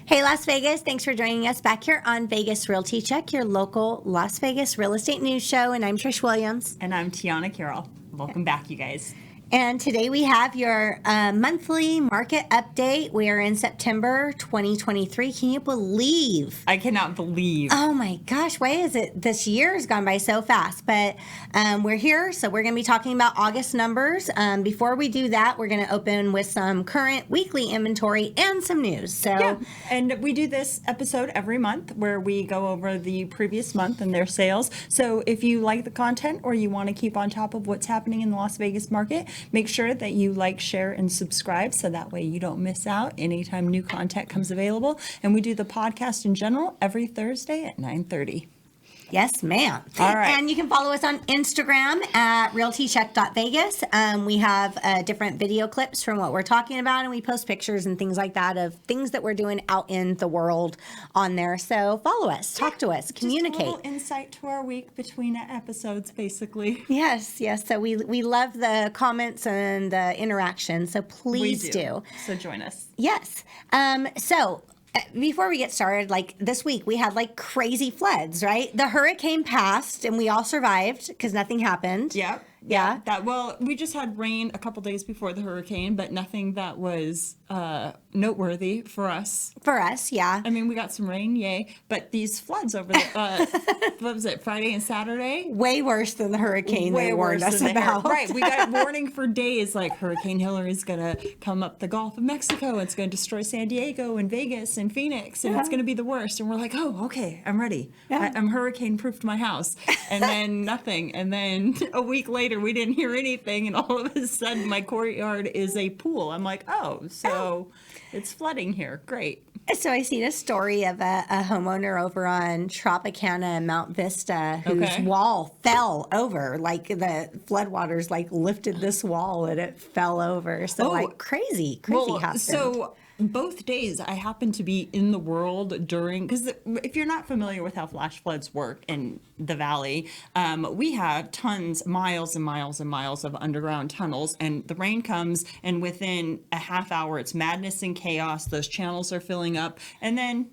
Hey, Las Vegas. Thanks for joining us back here on Vegas Realty Check, your local Las Vegas real estate news show. And I'm Trish Williams. And I'm Tiana Carroll. Welcome back, you guys. And today we have your monthly market update. We are in September 2023. Can you believe? I cannot believe. Oh my gosh, why is it? This year has gone by so fast. But we're here, so we're going to be talking about August numbers. Before we do that, we're going to open with some current weekly inventory and some news. So, yeah, and we do this episode every month where we go over the previous month and their sales. So if you like the content or you want to keep on top of what's happening in the Las Vegas market, make sure that you like, share, and subscribe so that way you don't miss out anytime new content comes available. And we do the podcast in general every Thursday at 9:30. Yes, ma'am. All right. And you can follow us on Instagram at realtycheck.vegas. We have different video clips from what we're talking about, and we post pictures and things like that of things that we're doing out in the world on there. So follow us, talk to us, communicate. Just a little insight to our week between episodes, basically. Yes. So we love the comments and the interaction. So please do. So join us. Yes. Before we get started, like this week, we had like crazy floods, right? The hurricane passed and we all survived because nothing happened. Yep. Yeah. We just had rain a couple days before the hurricane, but nothing that was noteworthy for us. For us, yeah. I mean, we got some rain, yay. But these floods over the, what was it, Friday and Saturday? Way worse than the hurricane they warned us about. Right. We got warning for days like Hurricane Hillary's going to come up the Gulf of Mexico. It's going to destroy San Diego and Vegas and Phoenix. And it's going to be the worst. And we're like, oh, okay, I'm ready. Yeah. I'm hurricane-proofed my house. And then nothing. And then a week later, we didn't hear anything. And all of a sudden, my courtyard is a pool. I'm like, so it's flooding here. Great. So I seen a story of a homeowner over on Tropicana and Mount Vista whose wall fell over. Like the floodwaters like lifted this wall and it fell over. So like crazy happened. So both days I happened to be in the world during, because if you're not familiar with how flash floods work in the valley, we have miles and miles and miles of underground tunnels, and the rain comes and within a half hour it's madness and chaos. Those channels are filling up, and then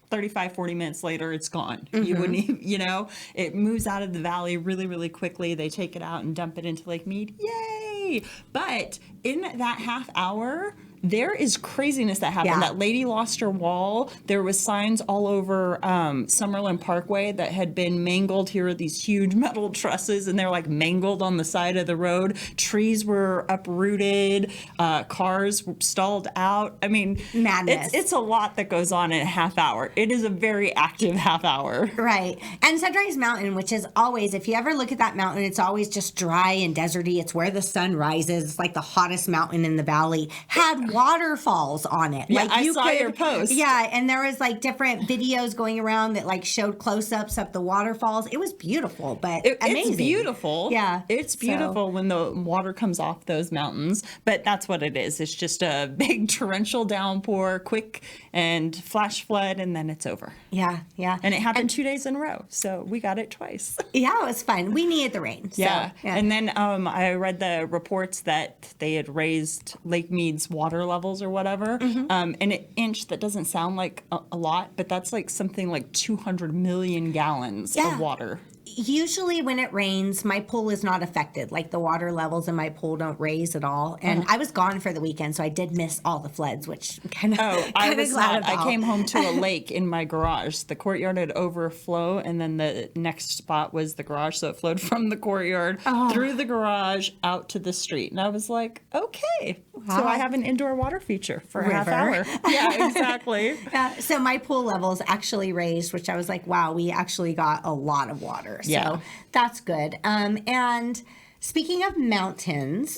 40 minutes later, it's gone. Mm-hmm. You wouldn't even, it moves out of the valley really, really quickly. They take it out and dump it into Lake Mead. Yay! But in that half hour, there is craziness that happened. Yeah. That lady lost her wall. There was signs all over Summerlin Parkway that had been mangled. Here are these huge metal trusses, and they're like mangled on the side of the road. Trees were uprooted. Cars were stalled out. I mean, madness. It's a lot that goes on in a half hour. It is a very active half hour. Right. And Sunrise Mountain, which is always, if you ever look at that mountain, it's always just dry and deserty. It's where the sun rises. It's like the hottest mountain in the valley. Had waterfalls on it. Yeah, like I saw your post. Yeah, and there was like different videos going around that like showed close-ups of the waterfalls. It was beautiful, but amazing. It's beautiful. Yeah. It's beautiful when the water comes off those mountains, but that's what it is. It's just a big torrential downpour, quick and flash flood, and then it's over. Yeah. And it happened 2 days in a row, so we got it twice. Yeah, it was fun. We needed the rain. Yeah. So, yeah. And then I read the reports that they had raised Lake Mead's water levels or whatever. Mm-hmm. And an inch, that doesn't sound like a lot, but that's like something like 200 million gallons of water. Usually when it rains, my pool is not affected. Like the water levels in my pool don't raise at all. And I was gone for the weekend, so I did miss all the floods, which I was glad not. about. I came home to a lake in my garage. The courtyard had overflow, and then the next spot was the garage. So it flowed from the courtyard through the garage out to the street. And I was like, okay. Wow. So I have an indoor water feature for a half hour. Yeah, exactly. So my pool levels actually raised, which I was like, wow, we actually got a lot of water. So that's good. And speaking of mountains,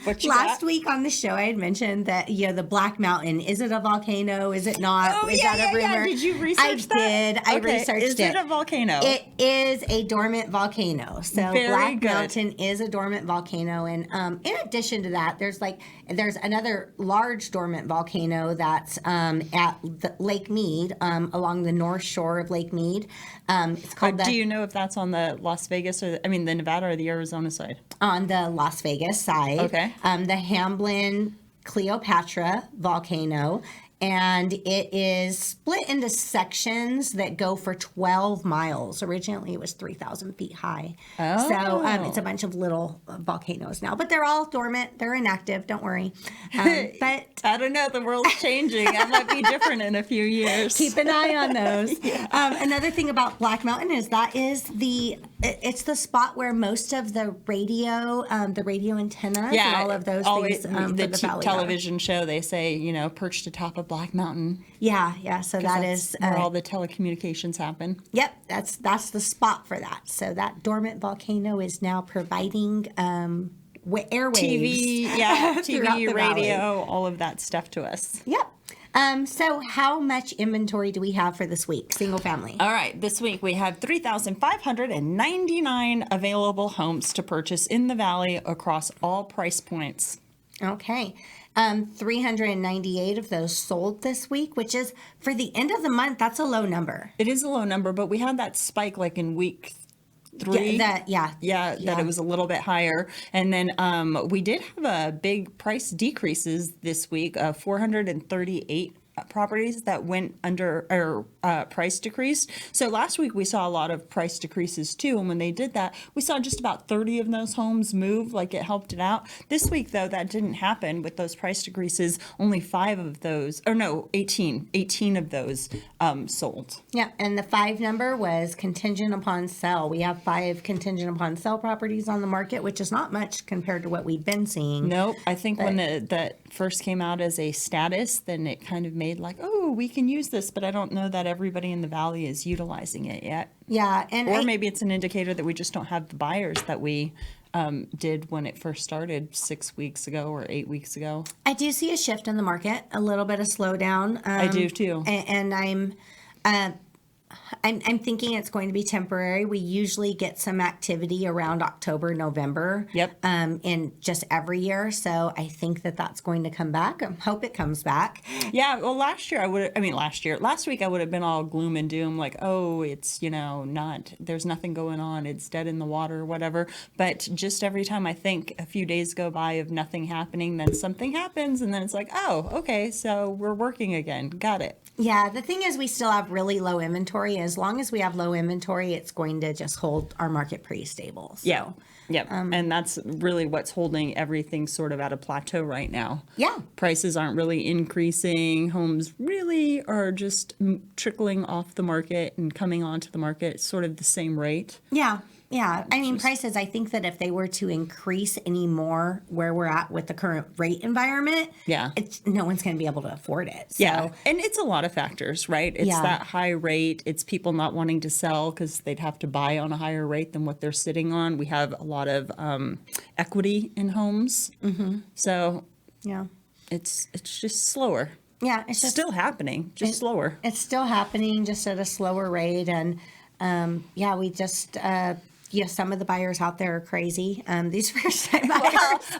what you last got? week on the show I had mentioned that the Black Mountain, is it a volcano? Is it not? Oh, is that a rumor? Did you research that? I did. I researched it. Is it a volcano? It is a dormant volcano. So Very Black good. Mountain is a dormant volcano, and in addition to that, there's another large dormant volcano that's at Lake Mead, along the north shore of Lake Mead. It's called. Do you know if that's on the Las Vegas the Nevada or the Arizona side? On the Las Vegas side. Okay. The Hamblin Cleopatra volcano and it is split into sections that go for 12 miles. Originally, it was 3,000 feet high. Oh. So it's a bunch of little volcanoes now, but they're all dormant. They're inactive. Don't worry. But I don't know. The world's changing. That might be different in a few years. keep an eye on those. Another thing about Black Mountain is it's the spot where most of the radio antennas and all of those things for the valley television show, they say, perched atop a Black Mountain. Yeah. So that's where all the telecommunications happen. Yep, that's the spot for that. So that dormant volcano is now providing airwaves, TV, radio, valley. all of that stuff to us. Yep. So how much inventory do we have for this week, single family? All right, this week we have 3,599 available homes to purchase in the valley across all price points. Okay. 398 of those sold this week, which is for the end of the month. That's a low number. It is a low number, but we had that spike like in week 3. That it was a little bit higher. And then we did have a big price decreases this week of 438 properties that went under or price decreased. So last week we saw a lot of price decreases too, and when they did that, we saw just about 30 of those homes move, like it helped it out. This week though, that didn't happen with those price decreases. Only 18 of those sold. Yeah, and the 5 number was contingent upon sale. We have 5 contingent upon sale properties on the market, which is not much compared to what we've been seeing. Nope. I think when that first came out as a status, then it kind of made like, oh, we can use this, but I don't know that everybody in the valley is utilizing it yet. Yeah, or maybe it's an indicator that we just don't have the buyers that we did when it first started 6 weeks ago or 8 weeks ago. I do see a shift in the market, a little bit of slowdown. I do too, and I'm thinking it's going to be temporary. We usually get some activity around October, November. Yep. In just every year. So I think that's going to come back. I hope it comes back. Yeah. Well, last week I would have been all gloom and doom, like, oh, it's, there's nothing going on. It's dead in the water or whatever. But just every time I think a few days go by of nothing happening, then something happens. And then it's like, oh, okay. So we're working again. Got it. Yeah, the thing is we still have really low inventory. As long as we have low inventory, it's going to just hold our market pretty stable. So, yeah. Yep. And that's really what's holding everything sort of at a plateau right now. Yeah. Prices aren't really increasing. Homes really are just trickling off the market and coming onto the market sort of the same rate. Yeah. Yeah. I mean, prices, I think that if they were to increase any more where we're at with the current rate environment, no one's going to be able to afford it. So. Yeah. And it's a lot of factors, right? It's that high rate. It's people not wanting to sell because they'd have to buy on a higher rate than what they're sitting on. We have a lot of equity in homes. Mm-hmm. So it's just slower. Yeah. It's just still happening, just slower. It's still happening, just at a slower rate. And we just... some of the buyers out there are crazy. These first-time buyers.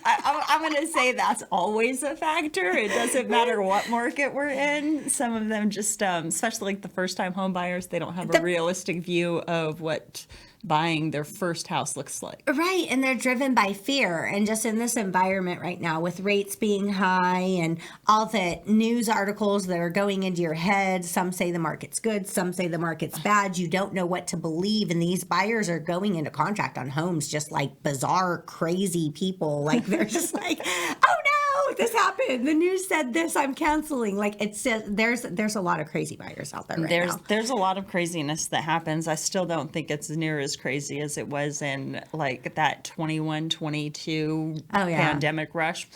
Well, I'm going to say that's always a factor. It doesn't matter what market we're in. Some of them just, especially like the first-time home buyers, they don't have a realistic view of what buying their first house looks like. Right, and they're driven by fear. And just in this environment right now, with rates being high and all the news articles that are going into your head, some say the market's good, some say the market's bad. You don't know what to believe. And these buyers are going into contract on homes just like bizarre, crazy people. Like they're just like, oh no, this happened. The news said this, I'm canceling. Like it's just, there's a lot of crazy buyers out there right now. There's a lot of craziness that happens. I still don't think it's near as crazy as it was in like that 21, 22 pandemic rush.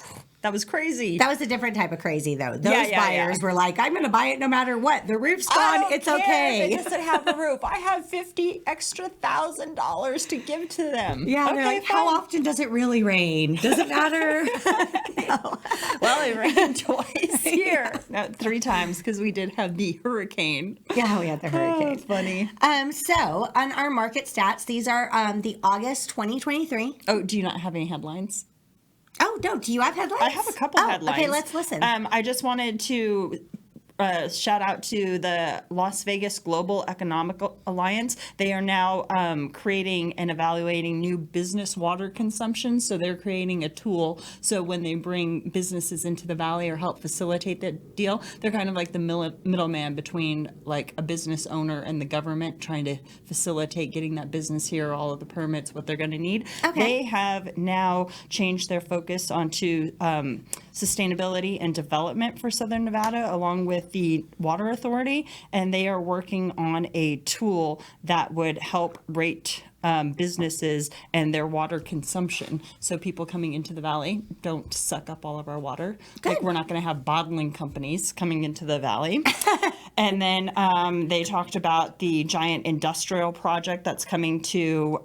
That was crazy. That was a different type of crazy, though. Those buyers were like, I'm going to buy it no matter what. The roof's gone. It's okay. It doesn't have a roof. I have $50,000 extra to give to them. Yeah, okay, they're like, how often does it really rain? Does it matter? No. Well, it rained twice here. No, 3 times because we did have the hurricane. Yeah, we had the hurricane. Funny. So, on our market stats, these are the August 2023. Oh, do you not have any headlines? Oh, no. Do you have headlines? I have a couple headlines. Okay, let's listen. I just wanted to shout out to the Las Vegas Global Economic Alliance. They are now creating and evaluating new business water consumption. So they're creating a tool. So when they bring businesses into the valley or help facilitate the deal, they're kind of like the middleman between like a business owner and the government, trying to facilitate getting that business here, all of the permits, what they're going to need. Okay. They have now changed their focus onto sustainability and development for Southern Nevada, along with the Water Authority, and they are working on a tool that would help rate businesses and their water consumption, so people coming into the valley don't suck up all of our water. Good. Like, we're not going to have bottling companies coming into the valley. And then they talked about the giant industrial project that's coming to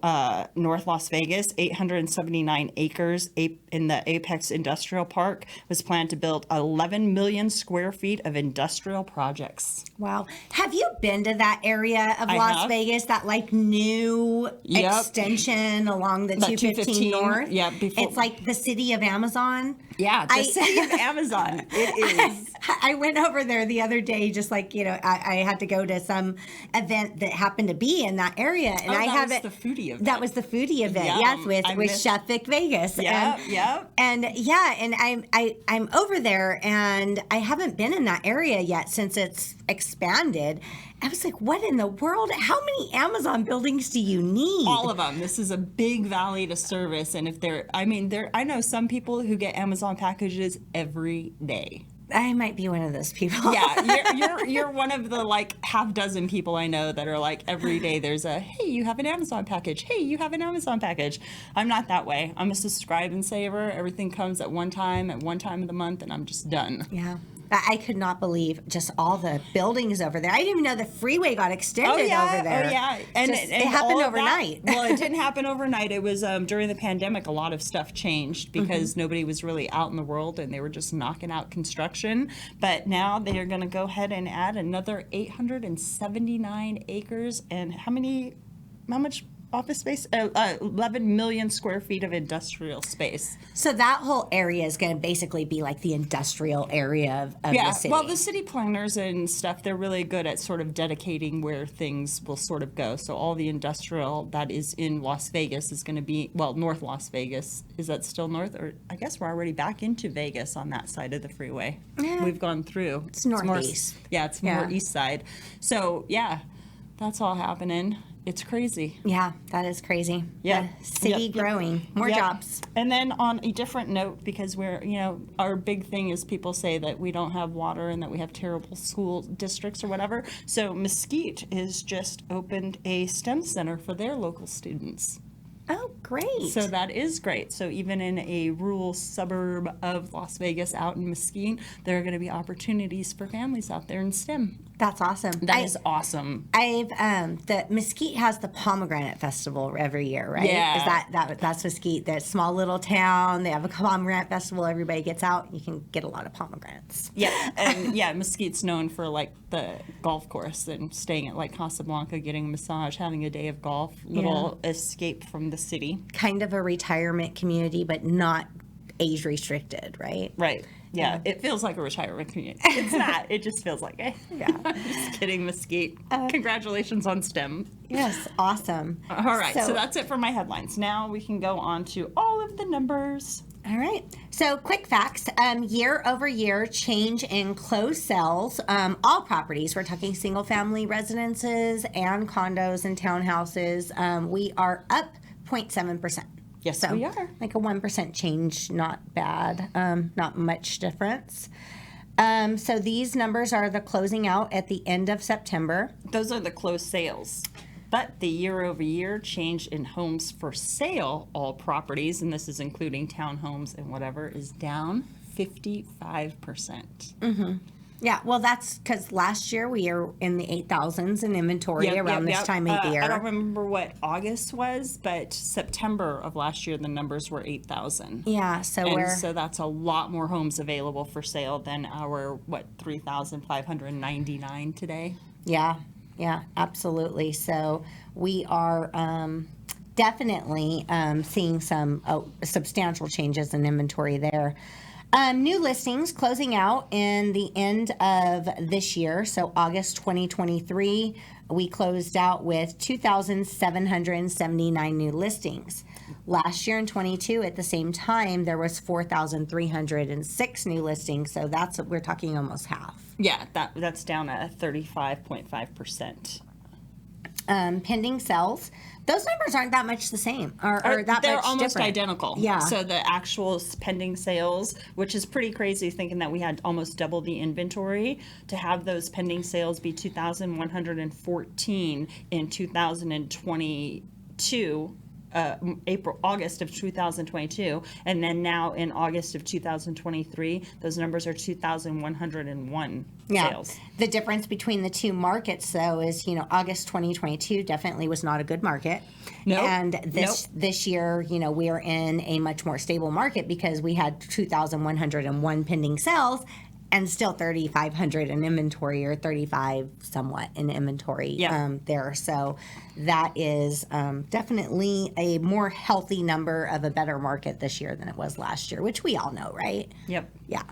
North Las Vegas. 879 acres in the Apex Industrial Park was planned to build 11 million square feet of industrial projects. Wow. Have you been to that area of I Las have. Vegas, that like new Yep. extension along the The 215 north? Yeah, before- It's like the city of Amazon. Yeah, the city of Amazon. It is. I went over there the other day, just like, I had to go to some event that happened to be in that area. And I that haven't. was the foodie event. That was the foodie event, Yum. yes, I with missed- Chef Vic Vegas. Yep, yep. And I'm over there, and I haven't been in that area yet since it's expanded. I was like, what in the world? How many Amazon buildings do you need? All of them. This is a big valley to service, and if I know some people who get Amazon packages every day. I might be one of those people. Yeah, you're one of the like half dozen people I know that are like, every day there's a, hey, you have an Amazon package. Hey, you have an Amazon package. I'm not that way. I'm a subscribe and saver. Everything comes at one time of the month, and I'm just done. Yeah. I could not believe just all the buildings over there. I didn't even know the freeway got extended over there. Oh, yeah. It happened all of overnight. Well, it didn't happen overnight. It was during the pandemic, a lot of stuff changed because nobody was really out in the world, and they were just knocking out construction. But now they are going to go ahead and add another 879 acres. And how much office space? 11 million square feet of industrial space. So that whole area is going to basically be like the industrial area of the city. Well, the city planners and stuff, they're really good at sort of dedicating where things will sort of go. So all the industrial that is in Las Vegas is going to be, well, North Las Vegas. Is that still north? Or I guess we're already back into Vegas on that side of the freeway. Yeah. We've gone through. It's northeast. It's more east side. So, yeah, that's all happening. It's crazy. Yeah, that is crazy. Yeah. The city Yep. growing. More Yep. jobs. And then on a different note, because we're, our big thing is people say that we don't have water and that we have terrible school districts or whatever. So Mesquite has just opened a STEM center for their local students. Oh, great. So that is great. So even in a rural suburb of Las Vegas out in Mesquite, there are going to be opportunities for families out there in STEM. That's awesome. That is awesome. The Mesquite has the Pomegranate Festival every year, right? Yeah. Is that's Mesquite? That small little town. They have a pomegranate festival. Everybody gets out. You can get a lot of pomegranates. Yeah, and Mesquite's known for like the golf course and staying at like Casablanca, getting a massage, having a day of golf, little escape from the city. Kind of a retirement community, but not age restricted, right? Right. Yeah, it feels like a retirement community. It's not. It just feels like it. Yeah. Just kidding, Mesquite. Congratulations on STEM. Yes, awesome. All right, so that's it for my headlines. Now we can go on to all of the numbers. All right. So quick facts, year over year change in closed sales, all properties, we're talking single family residences and condos and townhouses, we are up 0.7%. Yes, So we are. like a 1% change, not bad, not much difference. So these numbers are the closing out at the end of September. Those are the closed sales. But the year-over-year change in homes for sale, all properties, and this is including townhomes and whatever, is down 55%. Yeah, well, that's because last year we were in the 8,000s in inventory around this time of year. I don't remember what August was, but September of last year, the numbers were 8,000. Yeah, So that's a lot more homes available for sale than our, 3,599 today? Yeah, absolutely. So we are definitely seeing some substantial changes in inventory there. New listings closing out in the end of this year. So August 2023, we closed out with 2,779 new listings. Last year in 22, at the same time, there was 4,306 new listings. So we're talking almost half. Yeah, that's down at 35.5%. Pending sales, those numbers aren't that much the same, or that they're much almost different. identical. Yeah. So the actual pending sales, which is pretty crazy, thinking that we had almost double the inventory, to have those pending sales be 2,114 in 2022. August of 2022, and then now in August of 2023, those numbers are 2,101 sales. The difference between the two markets, though, is August 2022 definitely was not a good market. Nope. And this year, we are in a much more stable market because we had 2,101 pending sales. And still 3,500 in inventory, or 35 somewhat in inventory there. So that is definitely a more healthy number of a better market this year than it was last year, which we all know, right? Yep. Yeah.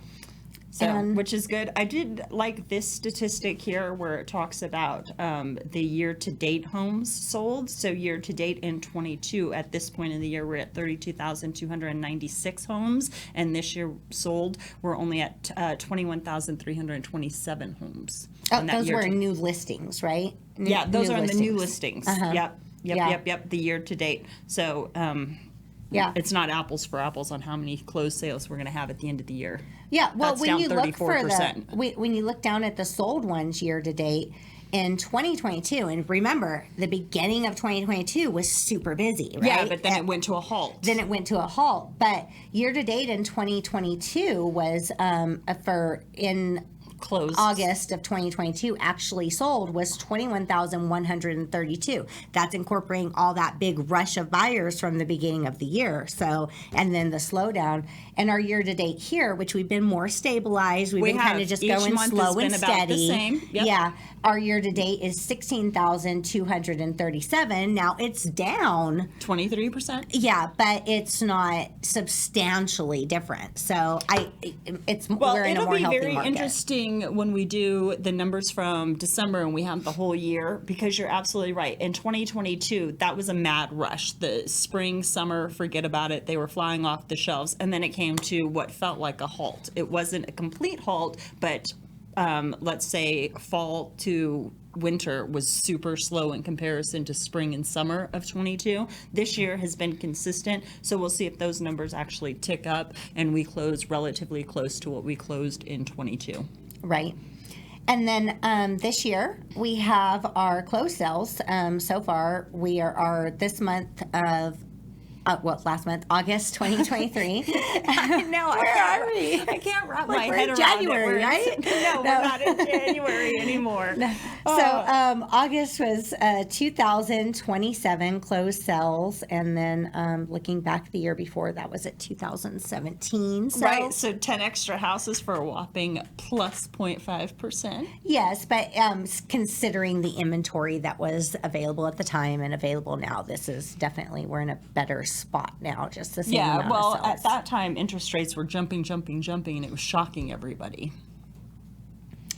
So, which is good. I did like this statistic here where it talks about the year-to-date homes sold. So year-to-date in 22, at this point in the year, we're at 32,296 homes. And this year sold, we're only at 21,327 homes. Oh, those were new listings, right? Those are in the new listings. Uh-huh. Yep, the year-to-date. So, yeah, it's not apples for apples on how many closed sales we're going to have at the end of the year. Yeah, well, that's when down you 34%. look for when you look down at the sold ones year to date in 2022, and remember the beginning of 2022 was super busy, right? Yeah, but then it went to a halt. But year to date in 2022 was closed. August of 2022 actually sold was 21,132. That's incorporating all that big rush of buyers from the beginning of the year. So, and then the slowdown. And our year to date here, which we've been more stabilized, we've been kind of just going slow and steady. Yep. Yeah. Our year to date is 16,237. Now it's down 23%. Yeah, but it's not substantially different. So we're in a more healthy market. It'll be very interesting when we do the numbers from December and we have the whole year, because you're absolutely right. In 2022, that was a mad rush. The spring, summer, forget about it. They were flying off the shelves, and then it came to what felt like a halt. It wasn't a complete halt, but let's say fall to winter was super slow in comparison to spring and summer of 22. This year has been consistent, so we'll see if those numbers actually tick up and we close relatively close to what we closed in 22. Right. And then this year we have our closed sales. So far, we are this month of last month, August 2023. I know. Where are we? I can't wrap my we're head in around January, it. right? No, we're not in January anymore. No. So August was 2,027 closed sales, and then looking back the year before, that was at 2017. So, right. So 10 extra houses for a whopping plus 0.5%. Yes, but considering the inventory that was available at the time and available now, this is definitely, we're in a better spot now, just the same amount of sales. At that time, interest rates were jumping, and it was shocking everybody.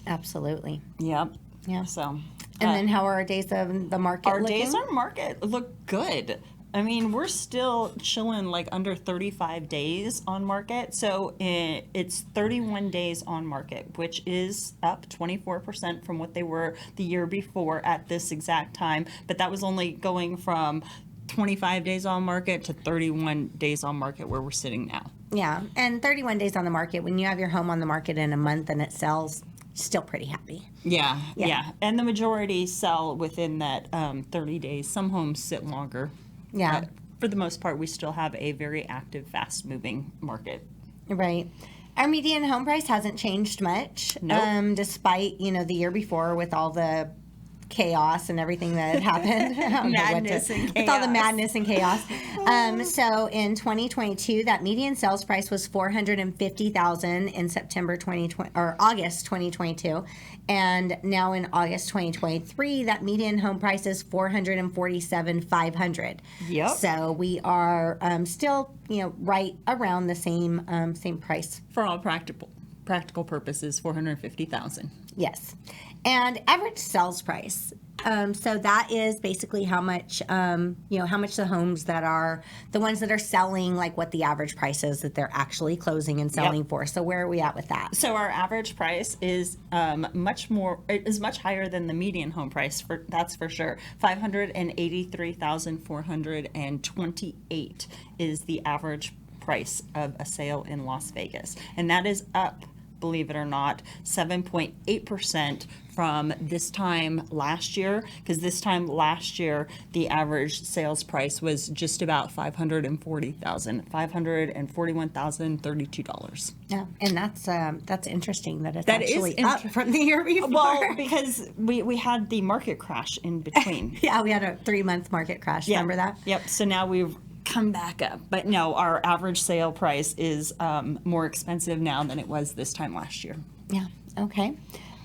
Absolutely. Yep. Yeah. So. And then how are our days of the market Our looking? days on market look good. I mean, we're still chilling like under 35 days on market. So it's 31 days on market, which is up 24% from what they were the year before at this exact time. But that was only going from 25 days on market to 31 days on market where we're sitting now. Yeah, and 31 days on the market, when you have your home on the market in a month and it sells, still pretty happy. Yeah. And the majority sell within that 30 days. Some homes sit longer. Yeah. But for the most part, we still have a very active, fast-moving market. Right. Our median home price hasn't changed much, Nope. Despite, the year before with all the chaos and everything that had happened. Madness and with all the chaos. madness and chaos. So in 2022, that median sales price was $450,000 in September 2020 or August 2022, and now in August 2023, that median home price is $447,500. Yep. So we are still, right around the same price. For all practical purposes, 450,000. Yes. And average sales price. So that is basically how much, how much the homes that are the ones that are selling, like what the average price is that they're actually closing and selling for. So where are we at with that? So our average price is much higher than the median home price. That's for sure. 583,428 is the average price of a sale in Las Vegas, and that is up, believe it or not, 7.8% from this time last year, because this time last year the average sales price was just about $541,032. Yeah, and that's interesting that it's That is actually up from the year before. Well, because we had the market crash in between. Yeah, we had a 3-month market crash. Remember that? Yep. So now we've come back up, but no, our average sale price is more expensive now than it was this time last year. Yeah. Okay.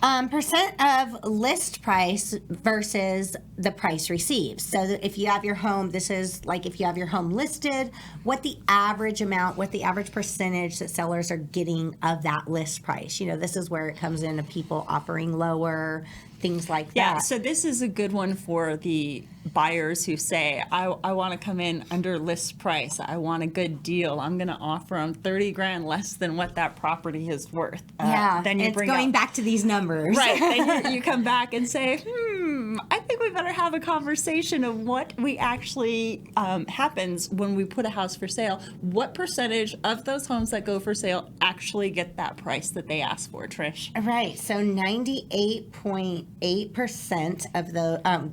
Percent of list price versus the price received. So if you have your home, this is like if you have your home listed, what the average percentage that sellers are getting of that list price. This is where it comes into people offering lower, things like that. Yeah, so this is a good one for the buyers who say, I want to come in under list price. I want a good deal. I'm going to offer them $30,000 less than what that property is worth. Then it's going back to these numbers. Right. Then you come back and say, I think we better have a conversation of what we actually happens when we put a house for sale. What percentage of those homes that go for sale actually get that price that they ask for, Trish? Right. So 98.8% of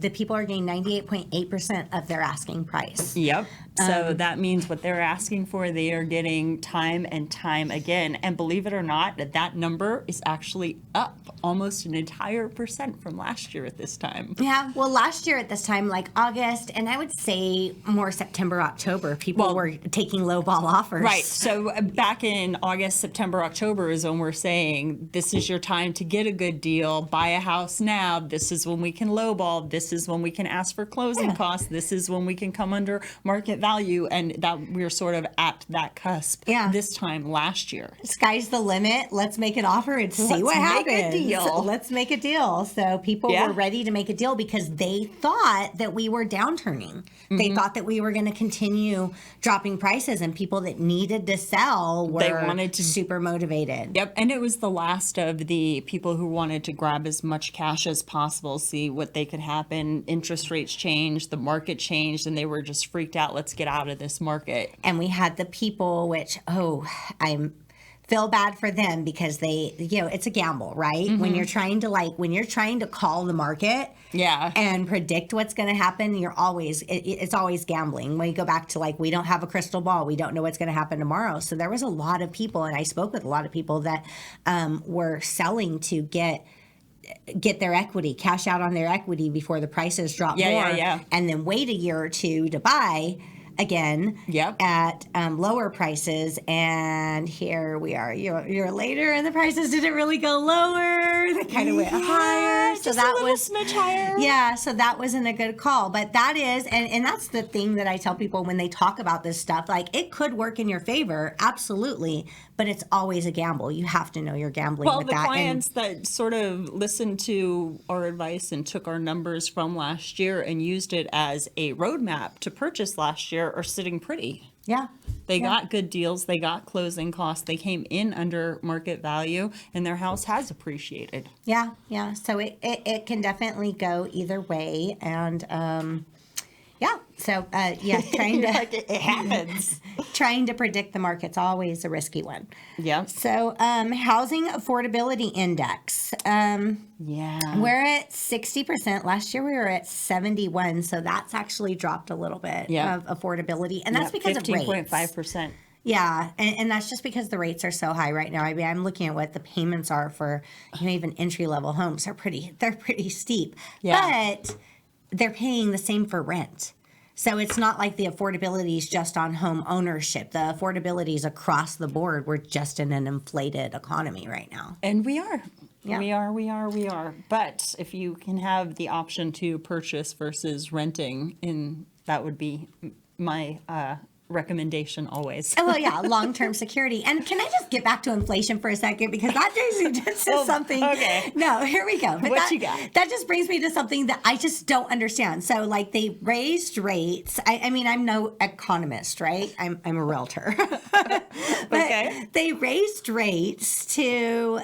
the people are getting 98.8% of their asking price. Yep. So that means what they're asking for, they are getting time and time again. And believe it or not, that number is actually up almost an entire percent from last year at this time. Yeah. Well, last year at this time, like August, and I would say more September, October, people were taking lowball offers. Right. So back in August, September, October is when we're saying, this is your time to get a good deal, buy a house now. This is when we can lowball. This is when we can ask for closing costs. This is when we can come under market value, and that we're sort of at that cusp this time last year. Sky's the limit. Let's make an offer and see what happens. Let's make a deal. So people were ready to make a deal because they thought that we were downturning. They thought that we were going to continue dropping prices, and people that needed to sell were super motivated. Yep. And it was the last of the people who wanted to grab as much cash as possible, see what they could happen. Interest rates changed, the market changed, and they were just freaked out. Let's get out of this market. And we had the people, which, I feel bad for them because they, it's a gamble, right? When you're trying to call the market and predict what's going to happen, it's always gambling. When you go back to we don't have a crystal ball, we don't know what's going to happen tomorrow. So there was a lot of people, and I spoke with a lot of people that were selling to get their equity, cash out on their equity before the prices drop more, and then wait a year or two to buy again at lower prices. And here we are a year later, and the prices didn't really go lower. They kind of went higher. So that was smidge higher. Yeah, so that wasn't a good call. But that is, and that's the thing that I tell people when they talk about this stuff, it could work in your favor, absolutely, but it's always a gamble. You have to know you're gambling with that. Well, the clients that sort of listened to our advice and took our numbers from last year and used it as a roadmap to purchase last year are sitting pretty. Yeah. They got good deals. They got closing costs. They came in under market value, and their house has appreciated. Yeah. Yeah. So it can definitely go either way. And, trying to it happens. Trying to predict the market's always a risky one. Yeah. So housing affordability index. We're at 60%. Last year we were at 71. So that's actually dropped a little bit of affordability, and that's because of rates. 15.5%. Yeah, and that's just because the rates are so high right now. I mean, I'm looking at what the payments are for, even entry level homes. They're pretty steep. Yeah. But they're paying the same for rent. So it's not like the affordability is just on home ownership. The affordability is across the board. We're just in an inflated economy right now. And we are. Yeah. We are. But if you can have the option to purchase versus renting, that would be my recommendation always. Oh, well, yeah, long-term security. And can I just get back to inflation for a second? Because that brings me to something. Okay. No, here we go. But What you got? That just brings me to something that I just don't understand. So, like, they raised rates. I mean, I'm no economist, right? I'm a realtor. But Okay. they raised rates to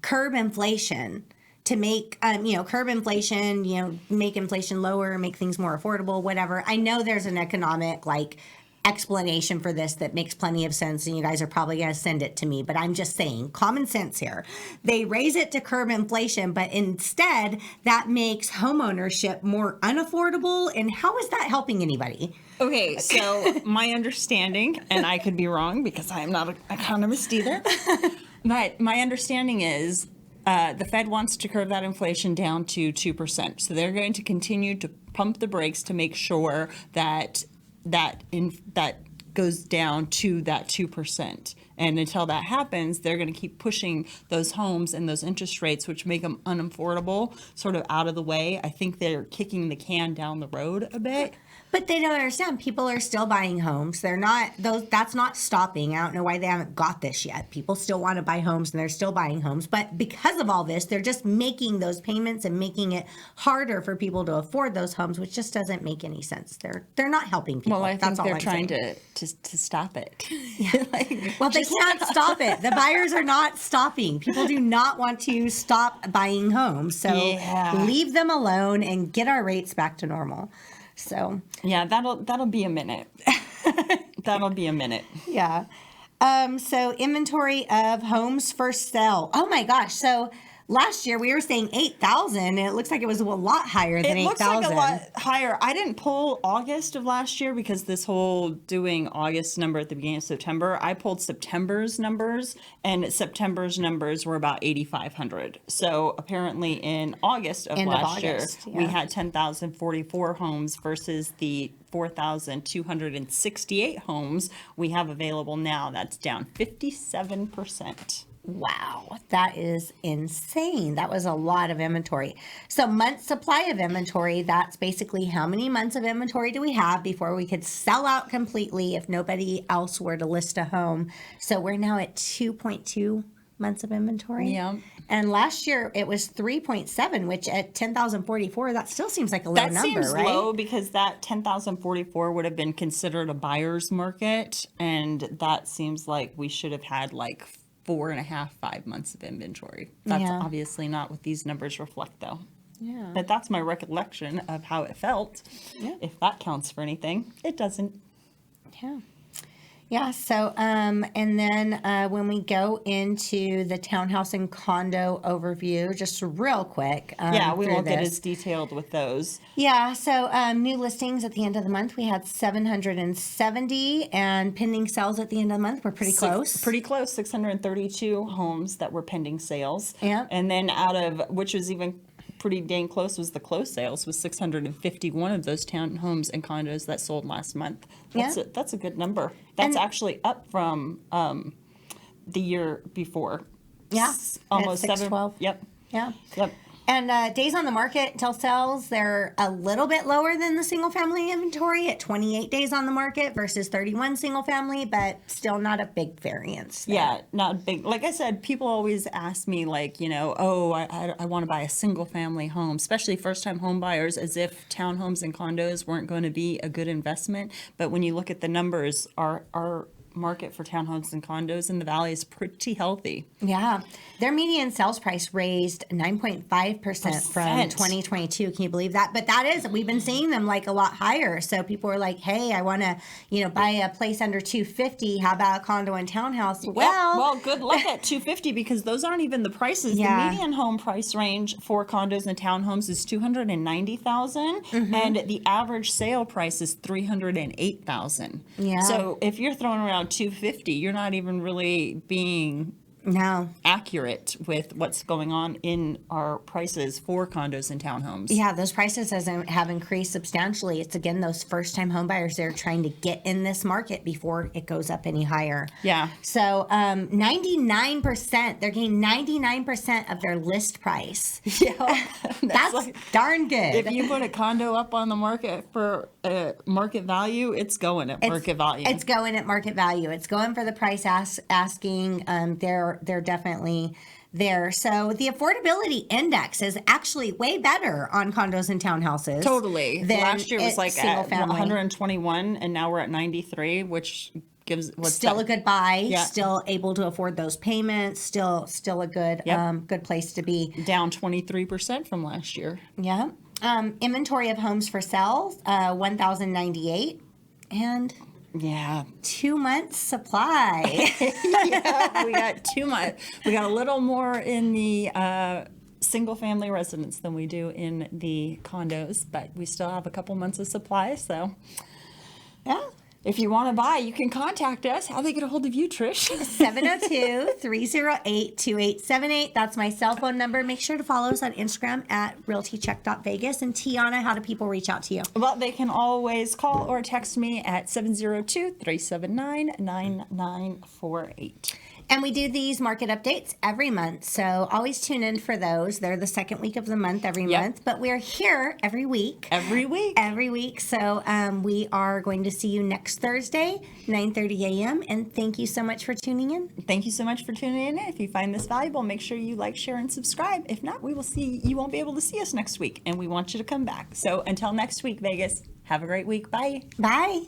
curb inflation. To make, curb inflation, make inflation lower, make things more affordable, whatever. I know there's an economic, explanation for this that makes plenty of sense, and you guys are probably going to send it to me, but I'm just saying common sense here. They raise it to curb inflation, but instead that makes homeownership more unaffordable. And how is that helping anybody? Okay, so my understanding, and I could be wrong because I am not an economist either, but my understanding is the Fed wants to curb that inflation down to 2%. So they're going to continue to pump the brakes to make sure that goes down to that 2%. And until that happens, they're going to keep pushing those homes and those interest rates, which make them unaffordable, sort of out of the way. I think they're kicking the can down the road a bit. But they don't understand. People are still buying homes. They're not that's not stopping. I don't know why they haven't got this yet. People still want to buy homes and they're still buying homes. But because of all this, they're just making those payments and making it harder for people to afford those homes, which just doesn't make any sense. They're not helping people. Well, I think they're trying saying. to stop it. Well, they can't stop it. The buyers are not stopping. People do not want to stop buying homes. So leave them alone and get our rates back to normal. So yeah, that'll be a minute. That'll be a minute. Yeah. So inventory of homes for sale. Oh my gosh. So last year we were saying 8,000 and it looks like it was a lot higher than 8,000. It looks like a lot higher. I didn't pull August of last year because this whole doing August number at the beginning of September, I pulled September's numbers, and September's numbers were about 8,500. So apparently in August of last year, we had 10,044 homes versus the 4,268 homes we have available now. That's down 57%. Wow, that is insane. That was a lot of inventory. So month supply of inventory, that's basically how many months of inventory do we have before we could sell out completely if nobody else were to list a home. So we're now at 2.2 months of inventory. Yeah. And last year it was 3.7, which at 10,044, that still seems like a low number, right? That seems low because that 10,044 would have been considered a buyer's market. And that seems like we should have had 4.5, 5 months of inventory. That's obviously not what these numbers reflect, though. Yeah. But that's my recollection of how it felt. Yeah. If that counts for anything, it doesn't. Yeah. Yeah. So, and then when we go into the townhouse and condo overview, just real quick. We won't get as detailed with those. Yeah. So, new listings at the end of the month, we had 770, and pending sales at the end of the month were pretty close. Pretty close. 632 homes that were pending sales. Yeah. And then which was even pretty dang close, was the closed sales, with 651 of those townhomes and condos that sold last month. That's a good number. That's actually up from the year before. Yeah. Almost 612. Yep. Yeah. Yep. And days on the market until sales, they're a little bit lower than the single family inventory at 28 days on the market versus 31 single family, but still not a big variance there. Yeah, not big. Like I said, people always ask me I want to buy a single family home, especially first time home buyers, as if townhomes and condos weren't going to be a good investment. But when you look at the numbers, our market for townhomes and condos in the valley is pretty healthy. Yeah. Their median sales price raised 9.5% from 2022. Can you believe that? But we've been seeing them a lot higher. So people are like, hey, I want to, buy a place under 250. How about a condo and townhouse? Well, good luck at 250 because those aren't even the prices. Yeah. The median home price range for condos and townhomes is $290,000, and the average sale price is $308,000. Yeah. So if you're throwing around around 250. You're not even really being No. accurate with what's going on in our prices for condos and townhomes. Yeah, those prices have increased substantially. It's again those first-time home buyers, they're trying to get in this market before it goes up any higher. Yeah. So 99%, they're getting 99% of their list price. Yeah. That's like, darn good. if you put a condo up on the market for market value, it's going at market value. It's going at market value. It's going for the price asking. They're definitely there. So the affordability index is actually way better on condos and townhouses. Totally. Than Last year was like single at family. 121, and now we're at 93, which gives Still a good buy. Yeah. Still able to afford those payments. Still a good good place to be. down 23% from last year. Yeah. Inventory of homes for sale, 1,098, and Yeah. 2 months supply. Yeah, we got 2 months. We got a little more in the single family residence than we do in the condos, but we still have a couple months of supply. So Yeah. if you want to buy, you can contact us. How do they get a hold of you, Trish? 702-308-2878. That's my cell phone number. Make sure to follow us on Instagram at realtycheck.vegas. And Tiana, how do people reach out to you? Well, they can always call or text me at 702-379-9948. And we do these market updates every month. So always tune in for those. They're the second week of the month every month. But we're here every week. Every week. Every week. So we are going to see you next Thursday, 9:30 a.m. And thank you so much for tuning in. Thank you so much for tuning in. If you find this valuable, make sure you like, share, and subscribe. If not, you won't be able to see us next week, and we want you to come back. So until next week, Vegas, have a great week. Bye. Bye.